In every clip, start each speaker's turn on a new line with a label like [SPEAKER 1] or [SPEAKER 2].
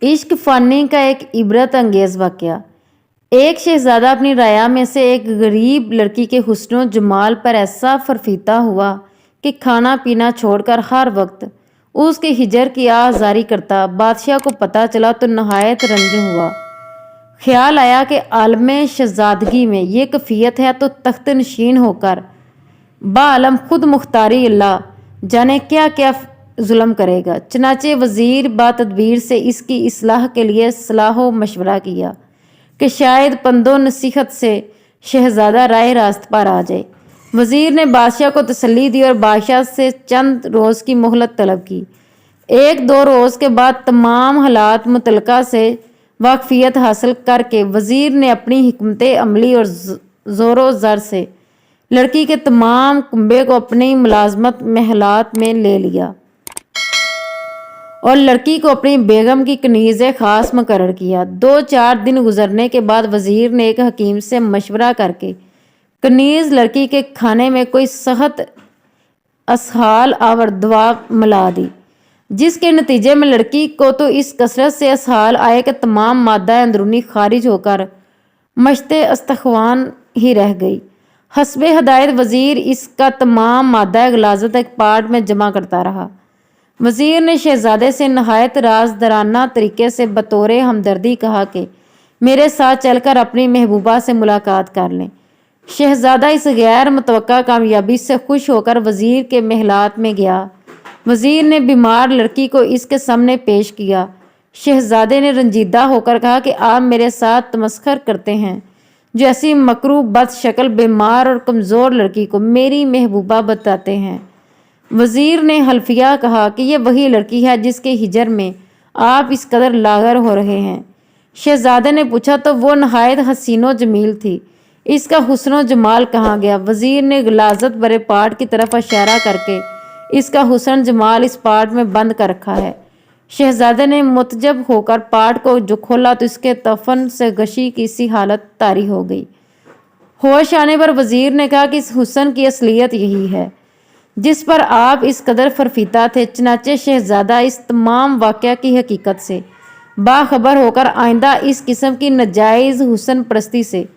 [SPEAKER 1] इश्क फ़ानी का एक इबरत अंगेज़ वाक़या। एक शहज़ादा अपनी रया में से एक गरीब लड़की के हुस्न जमाल पर ऐसा फरफीता हुआ कि खाना पीना छोड़कर हर वक्त उसके हिजर की आह जारी करता। बादशाह को पता चला तो नहायत रंज हुआ। ख्याल आया कि आलम शहजादगी में ये कैफियत है तो तख्त नशीन होकर बालम खुद मुख्तारी अल्लाह जाने क्या क्या जुल्म करेगा। चनाचे वजीर बातदबीर से इसकी इस्लाह के लिए सलाह मशवरा किया कि शायद पंदो नसीहत से शहजादा राय रास्त पर आ जाए। वजीर ने बादशाह को तसल्ली दी और बादशाह से चंद रोज़ की मोहलत तलब की। एक दो रोज़ के बाद तमाम हालात मुतलका से वाकफियत हासिल करके वजीर ने अपनी हिकमत अमली और ज़ोरो ज़र से लड़की के तमाम कुंबे को अपनी मुलाजमत महलात में ले लिया और लड़की को अपनी बेगम की कनीज़ ख़ास मुकर्रर किया। 2-4 दिन गुजरने के बाद वजीर ने एक हकीम से मशवरा करके कनीज़ लड़की के खाने में कोई सख्त असहाल आवर दवा मिला दी, जिसके नतीजे में लड़की को तो इस कसरत से असहाल आए कि तमाम मादा अंदरूनी खारिज होकर मश्ते अस्तखवान ही रह गई। हस्बे हदायत वजीर इसका तमाम मादा गलाजत एक पार्ट में जमा करता रहा। वजीर ने शहजादे से नहायत राजदराना तरीके से बतौर हमदर्दी कहा कि मेरे साथ चलकर अपनी महबूबा से मुलाकात कर लें। शहजादा इस गैर मुतवक्का कामयाबी से खुश होकर वजीर के महलात में गया। वजीर ने बीमार लड़की को इसके सामने पेश किया। शहजादे ने रंजीदा होकर कहा कि आप मेरे साथ तमस्खर करते हैं जो ऐसी मकरू बद शक्ल बीमार और कमज़ोर लड़की को मेरी महबूबा बताते हैं। वजीर ने हल्फिया कहा कि यह वही लड़की है जिसके हिजर में आप इस कदर लागर हो रहे हैं। शहजादे ने पूछा तो वो नहायत हसीनो जमील थी, इसका हुस्न जमाल कहाँ गया। वजीर ने गलाजत बरे पार्ट की तरफ इशारा करके इसका हुस्न जमाल इस पार्ट में बंद कर रखा है। शहजादे ने मुतजब होकर पार्ट को जो खोला तो इसके तफन से गशी की सी हालत तारी हो गई। होश आने पर वजीर ने कहा कि इस हुस्न की असलियत यही है जिस पर आप इस कदर फरफीता थे। चनाचे शहजादा इस तमाम वाक़या की हकीकत से बाखबर होकर आइंदा इस किस्म की नाजायज़ हुस्न परस्ती से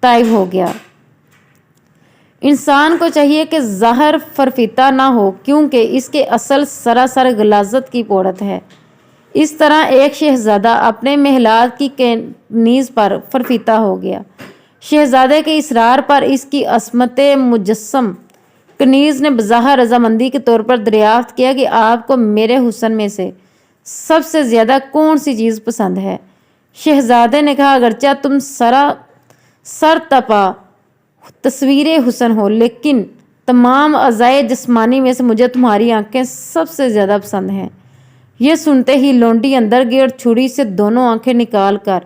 [SPEAKER 1] ताइब हो गया। इंसान को चाहिए कि ज़ाहिर फरफीता ना हो क्योंकि इसके असल सरासर गलाजत की पोड़त है। इस तरह एक शहजादा अपने महलात की कनीज़ पर फरफीता हो गया। शहजादे के इसरार पर इसकी असमत मुजस्सम कनीज़ ने बज़ाहिर रजामंदी के तौर पर दरियाफ्त किया कि आपको मेरे हुस्न में से सबसे ज़्यादा कौन सी चीज़ पसंद है। शहजादे ने कहा अगरचा तुम सर तपा तस्वीर हुस्न हो, लेकिन तमाम अज़ाए जिस्मानी में से मुझे तुम्हारी आंखें सबसे ज़्यादा पसंद हैं। यह सुनते ही लोंडी अंदर गई और छुरी से दोनों आंखें निकाल कर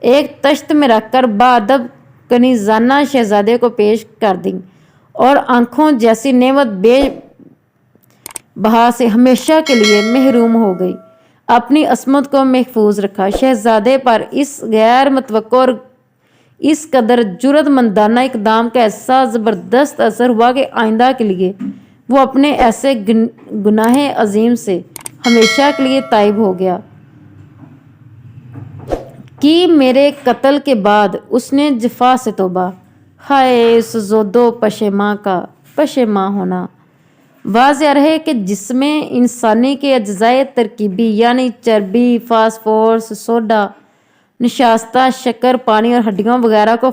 [SPEAKER 1] एक तश्त में रखकर बाअदब कनीज़ाना शहजादे को पेश कर दी और आंखों जैसी नेमत बेबहा से हमेशा के लिए महरूम हो गई। अपनी असमत को महफूज रखा। शहजादे पर इस गैर मुतवक्को और इस कदर जुर्रतमंदाना इकदाम का ऐसा ज़बरदस्त असर हुआ कि आइंदा के लिए वो अपने ऐसे गुनाह अजीम से हमेशा के लिए ताइब हो गया कि मेरे कत्ल के बाद उसने जफा से तौबा। हाय इस ज़ोदो पशेमां का पशेमां होना। वाज़ेह रहे कि जिसमें इंसानी के अज्जाए तरकीबी यानी चर्बी, फास्फोरस, सोडा, निशास्ता, शक्कर, पानी और हड्डियों वगैरह को